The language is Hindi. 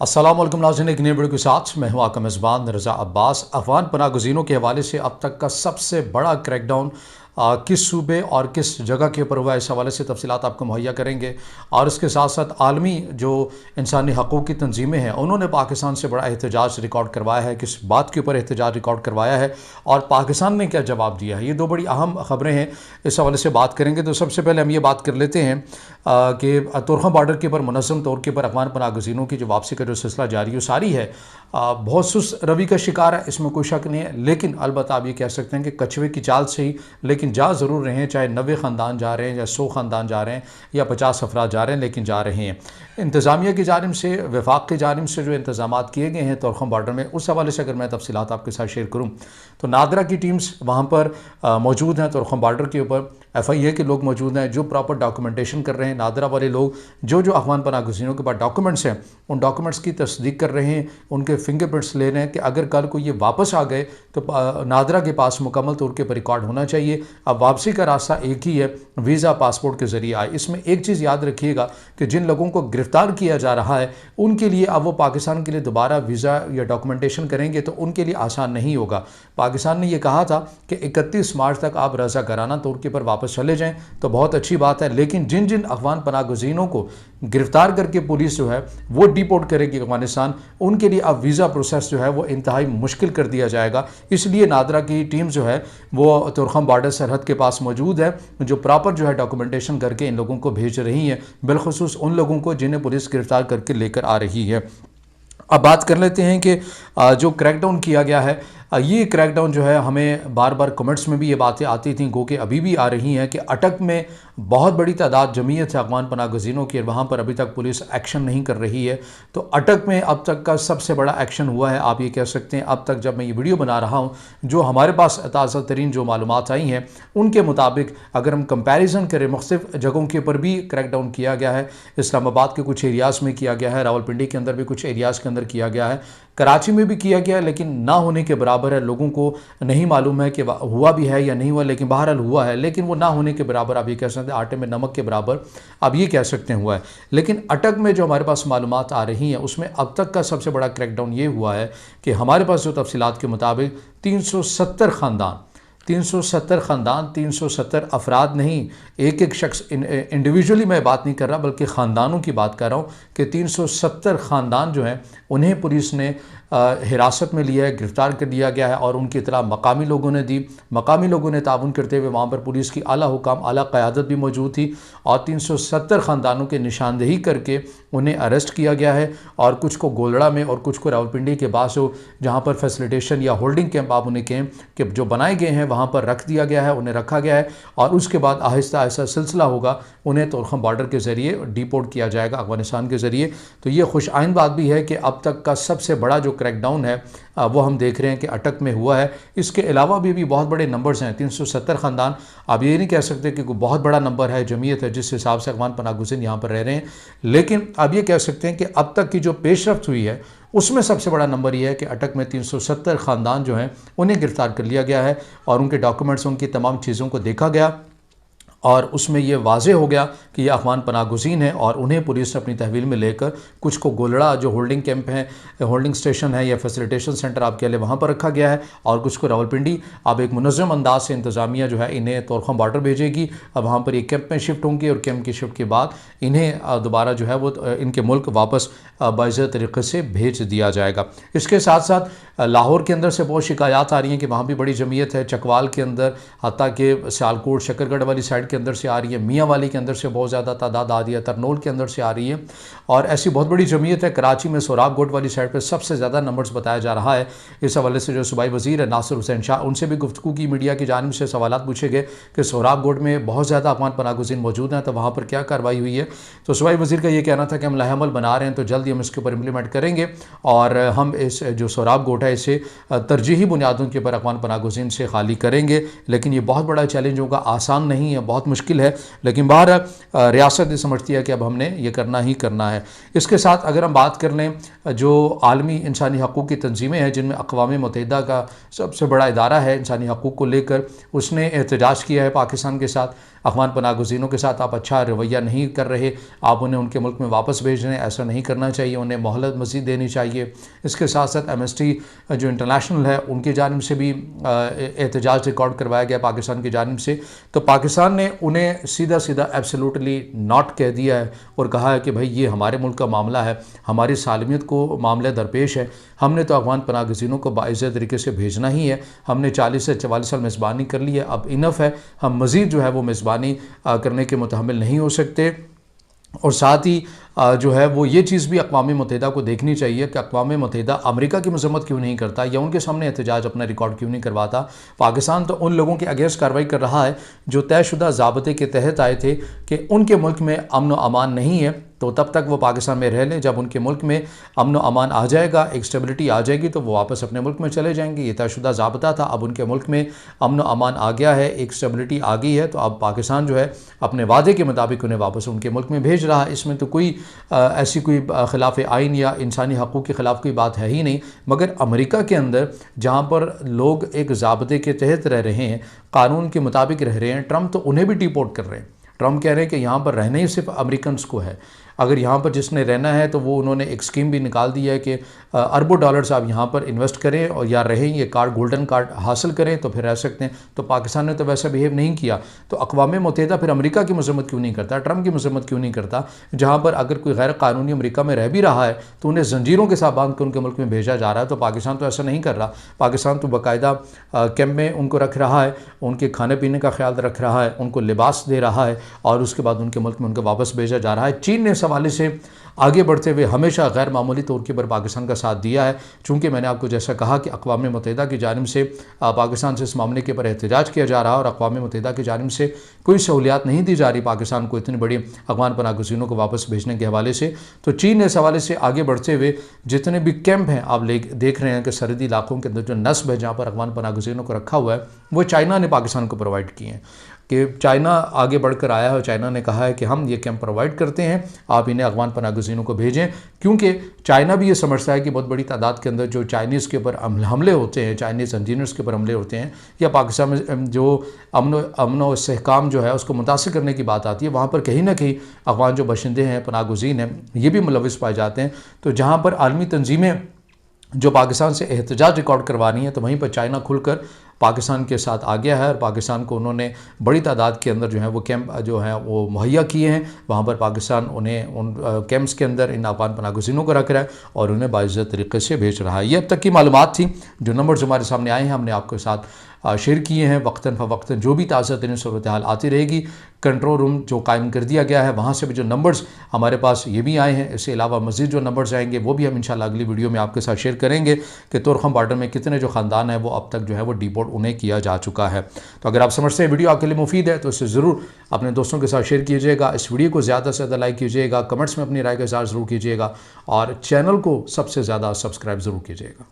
अस्सलाम वालेकुम नाज़रीन, एक नए वीडियो के साथ मैं हूं आपका मेज़बान रज़ा अब्बास। अफ़गान पनाह गज़ीनों के हवाले से अब तक का सबसे बड़ा क्रैकडाउन किस सूबे और किस जगह के ऊपर हुआ है, इस हवाले से तफसीलात आपको मुहैया करेंगे। और इसके साथ साथ आलमी जो इंसानी हकूक़ की तंजीमें हैं उन्होंने पाकिस्तान से बड़ा एहतजाज रिकॉर्ड करवाया है, किस बात के ऊपर एहतजाज रिकॉर्ड करवाया है और पाकिस्तान ने क्या जवाब दिया है। ये दो बड़ी अहम ख़बरें हैं, इस हवाले से बात करेंगे। तो सबसे पहले हम ये बात कर लेते हैं कि तुरखम बॉर्डर के ऊपर मुनज़्ज़म तौर के ऊपर अफ़गान पनाह गज़ीनों की जो वापसी का जो सिलसिला जारी सारी है बहुत सुस्त रवि का शिकार है, इसमें कोई शक नहीं है। लेकिन अलबत्ता आप ये कह सकते हैं कि कछुए की चाल से ही, लेकिन जा ज़रूर रहे हैं, चाहे 90 ख़ानदान जा रहे हैं या 100 ख़ानदान जा रहे हैं या 50 अफराद जा रहे हैं, लेकिन जा रहे हैं। इंतज़ामिया की जानिब से, वफाक की जानिब से जो इंतज़ाम किए गए हैं तुरखम बॉर्डर में, उस हवाले से अगर मैं तफसीलात आपके साथ शेयर करूँ तो नादरा की टीम्स वहाँ पर मौजूद हैं। तुरखम बॉर्डर के ऊपर FIA के लोग मौजूद हैं जो प्रॉपर डॉक्यूमेंटेशन कर रहे हैं। नादरा वाले लोग जो अफ़गान पनाह गज़ीनों के पास डॉक्यूमेंट्स हैं उन डॉक्यूमेंट्स की तस्दीक कर रहे हैं, उनके फिंगरप्रिंट्स ले रहे हैं कि अगर कल को ये वापस आ गए तो नादरा के पास मुकम्मल तौर के पर रिकॉर्ड होना चाहिए। अब वापसी का रास्ता एक ही है, वीज़ा पासपोर्ट के ज़रिए आए। इसमें एक चीज़ याद रखिएगा कि जिन लोगों को गिरफ़्तार किया जा रहा है उनके लिए अब वो पाकिस्तान के लिए दोबारा वीज़ा या डॉक्यूमेंटेशन करेंगे तो उनके लिए आसान नहीं होगा। पाकिस्तान ने यह कहा था कि 31 मार्च तक आप रज़ाकाराना तौर के पर वापस चले जाएँ तो बहुत अच्छी बात है, लेकिन जिन जिन अफ़गान पनाह गज़ीनों को गिरफ़्तार करके पुलिस जो है वो डिपोर्ट करेगी अफ़गानिस्तान, उनके लिए अब वीज़ा प्रोसेस जो है वो इंतहाई मुश्किल कर दिया जाएगा। इसलिए नादरा की टीम जो है वो तुरखम बॉर्डर सरहद के पास मौजूद है, जो प्रॉपर जो है डॉक्यूमेंटेशन करके इन लोगों को भेज रही है, बिलखुसूस उन लोगों को जिन्हें पुलिस गिरफ़्तार करके लेकर आ रही है। अब बात कर लेते हैं कि जो क्रैकडाउन किया गया है, ये क्रैकडाउन जो है हमें बार बार कमेंट्स में भी ये बातें आती थी, गो कि अभी भी आ रही हैं कि अटक में बहुत बड़ी तादाद जमीयत है अफ़गान पनाह गज़ीनों की, वहाँ पर अभी तक पुलिस एक्शन नहीं कर रही है। तो अटक में अब तक का सबसे बड़ा एक्शन हुआ है, आप ये कह सकते हैं। अब तक जब मैं ये वीडियो बना रहा हूँ, जो हमारे पास ताज़ा तरीन जो मालूमात आई हैं उनके मुताबिक अगर हम कंपैरिजन करें, मुख्तलिफ़ जगहों के ऊपर भी क्रैकडाउन किया गया है। इस्लामाबाद के कुछ एरियाज़ में किया गया है, रावलपिंडी के अंदर भी कुछ एरियाज़ के अंदर किया गया है, कराची में भी किया गया है, लेकिन ना होने के बराबर है। लोगों को नहीं मालूम है कि हुआ भी है या नहीं हुआ, लेकिन बहरहाल हुआ है, लेकिन वो ना होने के बराबर आप ये कह सकते हैं, आटे में नमक के बराबर आप ये कह सकते हैं हुआ है। लेकिन अटक में जो हमारे पास मालूमात आ रही हैं उसमें अब तक का सबसे बड़ा क्रैकडाउन ये हुआ है कि हमारे पास जो तफसीलात के मुताबिक 370 ख़ानदान 370 ख़ानदान, 370 अफराद नहीं, एक एक शख्स इंडिविजुअली मैं बात नहीं कर रहा बल्कि ख़ानदानों की बात कर रहा हूँ कि 370 ख़ानदान जो हैं उन्हें पुलिस ने हिरासत में लिया है, गिरफ़्तार कर लिया गया है। और उनकी इतला मकामी लोगों ने दी, मकामी लोगों ने ताउन करते हुए वहाँ पर पुलिस की आला हुकाम, आला क़यादत भी मौजूद थी और 370 ख़ानदानों की निशानदेही करके उन्हें अरेस्ट किया गया है। और कुछ को गोलड़ा में और कुछ को रावलपिंडी के पास हो, जहाँ पर फैसिलिटेशन या होल्डिंग कैंप आप उन्हें कहें कि जो बनाए गए हैं वहाँ पर रख दिया गया है, उन्हें रखा गया है। और उसके बाद आहिस्ता आहिस्ता सिलसिला होगा, उन्हें तुरखम बॉर्डर के ज़रिए डिपोर्ट किया जाएगा अफ़गानिस्तान के ज़रिए। तो ये खुश आइन बात भी है कि अब तक का सबसे बड़ा जो क्रैकडाउन है वो हम देख रहे हैं कि अटक में हुआ है। इसके अलावा भी बहुत बड़े नंबर्स हैं, 370 ख़ानदान, आप ये नहीं कह सकते कि कोई बहुत बड़ा नंबर है, जमीयत है जिस हिसाब से अफ़गान पनाह गज़ीन यहाँ पर रह रहे हैं। लेकिन आप ये कह सकते हैं कि अब तक की जो पेशरफ्त हुई है उसमें सबसे बड़ा नंबर यह है कि अटक में 370 ख़ानदान जो हैं उन्हें गिरफ़्तार कर लिया गया है और उनके डॉक्यूमेंट्स, उनकी तमाम चीज़ों को देखा गया और उसमें यह वाज़े हो गया कि ये अफ़गान पनाह गज़ीन है और उन्हें पुलिस ने अपनी तहवील में लेकर कुछ को गोलड़ा जो होल्डिंग कैंप है, होल्डिंग स्टेशन है या फैसिलिटेशन सेंटर आप कह लें, वहाँ पर रखा गया है और कुछ को रावलपिंडी। अब एक मुनज़्ज़म अंदाज से इंतज़ामिया जो है इन्हें तुरखम बॉर्डर भेजेगी। अब वहाँ पर एक कैंप में शिफ्ट होंगे और कैंप की शिफ्ट के बाद इन्हें दोबारा जो है वो इनके मुल्क वापस बाइज़ा तरीक़े से भेज दिया जाएगा। इसके साथ साथ लाहौर के अंदर से बहुत शिकायत आ रही हैं कि वहाँ भी बड़ी जमीयत है, चकवाल के अंदर, हत्ता कि सियालकोट शकरगढ़ वाली साइड के अंदर से आ रही है, मियाँ वाली के अंदर से बहुत ज़्यादा तादाद आ रही है, तरनोल के अंदर से आ रही है और ऐसी बहुत बड़ी जमीयत है। कराची में सोराब गोट वाली साइड पर सबसे ज़्यादा नंबर्स बताया जा रहा है। इस हवाले से जो सूबाई वज़ीर है नासिर हुसैन शाह, उनसे भी गुफ्तगू की, मीडिया की जानिब से सवाल पूछे गए कि सोराब गोट में बहुत ज़्यादा अफ़गान पनाह गज़ीन मौजूद हैं, तो वहाँ पर क्या कार्रवाई हुई है। तो सूबाई वज़ीर का ये कहना था कि हम लाहेअमल बना रहे हैं, तो जल्द ही हम इसके ऊपर इम्प्लीमेंट करेंगे और हम इस जो सोराब गोट है इसे तरजीही बुनियादों के ऊपर अफ़गान पनाह गज़ीन से खाली करेंगे। लेकिन ये बहुत बड़ा चैलेंज होगा, आसान नहीं है, बहुत मुश्किल है, लेकिन बाहर रियासत ये समझती है कि अब हमने ये करना ही करना है। इसके साथ अगर हम बात कर लें, जो आलमी इंसानी हकूक़ की तंजीमें हैं जिनमें अक़वाम मुत्तहिदा का सबसे बड़ा इदारा है इंसानी हकूक़ को लेकर, उसने एहतजाज किया है पाकिस्तान के साथ। अफगान पनाहगज़ीनों के साथ आप अच्छा रवैया नहीं कर रहे, आप उन्हें उनके मुल्क में वापस भेज रहे हैं, ऐसा नहीं करना चाहिए, उन्हें मोहलत मज़ीद देनी चाहिए। इसके साथ साथ एमनेस्टी जो इंटरनेशनल है उनकी जानिब से भी एहतजाज रिकॉर्ड करवाया गया पाकिस्तान की जानिब से। तो पाकिस्तान ने उन्हें सीधा सीधा एब्सोल्युटली नॉट कह दिया है और कहा है कि भाई ये हमारे मुल्क का मामला है, हमारी सालमियत को मामले दरपेश है, हमने तो अफगान पनाहगज़ीनों को बाइज़्ज़त तरीके से भेजना ही है। हमने 40 से 44 साल मेज़बानी कर ली है, अब इनफ है, हम मज़ीद जो है वो मेज़बानी करने के मुतहम्मिल नहीं हो सकते। और साथ ही जो है वो ये चीज़ भी अक़वाम मुत्तहिदा को देखनी चाहिए कि अक़वाम मुत्तहिदा अमेरिका की मज़म्मत क्यों नहीं करता या उनके सामने एहतजाज अपना रिकॉर्ड क्यों नहीं करवाता। पाकिस्तान तो उन लोगों के अगेंस्ट कार्रवाई कर रहा है जो तयशुदा ज़ाब्ते के तहत आए थे कि उनके मुल्क में अमन व अमान नहीं है, तो तब तक वो पाकिस्तान में रह लें। जब उनके मुल्क में अमन व अमान आ जाएगा, एक स्टेबिलिटी आ जाएगी, तो वो वापस अपने मुल्क में चले जाएंगे। ये तयशुदा ज़ाब्ता था, अब उनके मुल्क में अमन व अमान आ गया है, एक स्टेबिलिटी आ गई है, तो अब पाकिस्तान जो है अपने वादे के मुताबिक उन्हें वापस उनके मुल्क में भेज रहा है। इसमें तो कोई ऐसी कोई ख़िलाफ़ आइन या इंसानी हक़ूक़ के ख़िलाफ़ कोई बात है ही नहीं। मगर अमेरिका के अंदर जहाँ पर लोग एक ज़ाब्ते के तहत रह रहे हैं, कानून के मुताबिक रह रहे हैं, ट्रंप तो उन्हें भी डिपोर्ट कर रहे हैं। ट्रंप कह रहे हैं कि यहाँ पर रहना ही सिर्फ अमेरिकन को है, अगर यहाँ पर जिसने रहना है तो वो उन्होंने एक स्कीम भी निकाल दी है कि अरबों डॉलर्स आप यहाँ पर इन्वेस्ट करें और या रहें, ये कार्ड गोल्डन कार्ड हासिल करें तो फिर रह सकते हैं। तो पाकिस्तान ने तो वैसा बिहेव नहीं किया, तो अक़वाम मुत्तहिदा फिर अमेरिका की मज़म्मत क्यों नहीं करता, ट्रंप की मज़म्मत क्यों नहीं करता। जहाँ पर अगर कोई गैर कानूनी अमेरिका में रह भी रहा है तो उन्हें जंजीरों के साथ बांध कर उनके मुल्क में भेजा जा रहा है, तो पाकिस्तान तो ऐसा नहीं कर रहा। पाकिस्तान तो बाकायदा कैंप में उनको रख रहा है, उनके खाने पीने का ख्याल रख रहा है, उनको लिबास दे रहा है और उसके बाद उनके मुल्क में उनको वापस भेजा जा रहा है। चीन ने इस हवाले से आगे बढ़ते हुए हमेशा गैर मामूली तौर के ऊपर पाकिस्तान का साथ दिया है। चूँकि मैंने आपको जैसा कहा कि अक़वाम मुत्तहिदा की जानिब से पाकिस्तान से इस मामले के ऊपर एहतजाज किया जा रहा है और अक़वाम मुत्तहिदा की जानिब से कोई सहूलियात नहीं दी जा रही पाकिस्तान को इतनी बड़ी अफ़गान पनाहगज़ीनों को वापस भेजने के हवाले से। तो चीन ने इस हवाले से आगे बढ़ते हुए जितने भी कैंप हैं आप देख रहे हैं कि सरहदी इलाकों के अंदर जो नस्ब है जहाँ पर अफ़गान पनाहगज़ीनों को रखा हुआ है वो चाइना ने पाकिस्तान को प्रोवाइड किए हैं। कि चाइना आगे बढ़कर आया है और चाइना ने कहा है कि हम ये कैंप प्रोवाइड करते हैं, आप इन्हें अफ़गान पनाहगज़ीनों को भेजें। क्योंकि चाइना भी ये समझता है कि बहुत बड़ी तादाद के अंदर जो चाइनीज़ के ऊपर हमले होते हैं, चाइनीज़ इंजीनियर्स के ऊपर हमले होते हैं या पाकिस्तान में जो अमन व इस्तेहकाम जो है उसको मुतासिर करने की बात आती है, वहाँ पर कहीं ना कहीं अफ़गान जो बशिंदे हैं, पनाहगज़ीन हैं, ये भी मुलविस पाए जाते हैं। तो जहाँ पर आलमी तंजीमें जो पाकिस्तान से एहतजाज रिकॉर्ड करवानी है, तो वहीं पर चाइना खुलकर पाकिस्तान के साथ आ गया है और पाकिस्तान को उन्होंने बड़ी तादाद के अंदर जो है वो कैंप जो है वो मुहैया किए हैं। वहाँ पर पाकिस्तान उन्हें उन कैंप्स के अंदर इन अफ़गान पनाहगज़ीनों को रख रहा है और उन्हें बाइज़्ज़त तरीके से भेज रहा है। ये अब तक की मालूमात थी, जो नंबर्स हमारे सामने आए हैं हमने आपके साथ शेयर किए हैं। वक्तन फ़वक्तन जो भी ताज़ा तरीन सूरत हाल आती रहेगी, कंट्रोल रूम जो कायम कर दिया गया है वहाँ से भी जो नंबर्स हमारे पास ये भी आए हैं, इसके अलावा मज़ीद जो नंबर्स आएंगे वो भी हम इंशाल्लाह अगली वीडियो में आपके साथ शेयर करेंगे कि तुरखम बॉर्डर में कितने जो ख़ानदान है वो अब तक जो है वो डिपोर्ट उन्हें किया जा चुका है। तो अगर आप समझते हैं वीडियो आपके लिए मुफीद है तो इसे ज़रूर अपने दोस्तों के साथ शेयर कीजिएगा। इस वीडियो को ज़्यादा से ज़्यादा लाइक कीजिएगा, कमेंट्स में अपनी राय का इज़हार ज़रूर कीजिएगा और चैनल को सबसे ज़्यादा सब्सक्राइब ज़रूर कीजिएगा।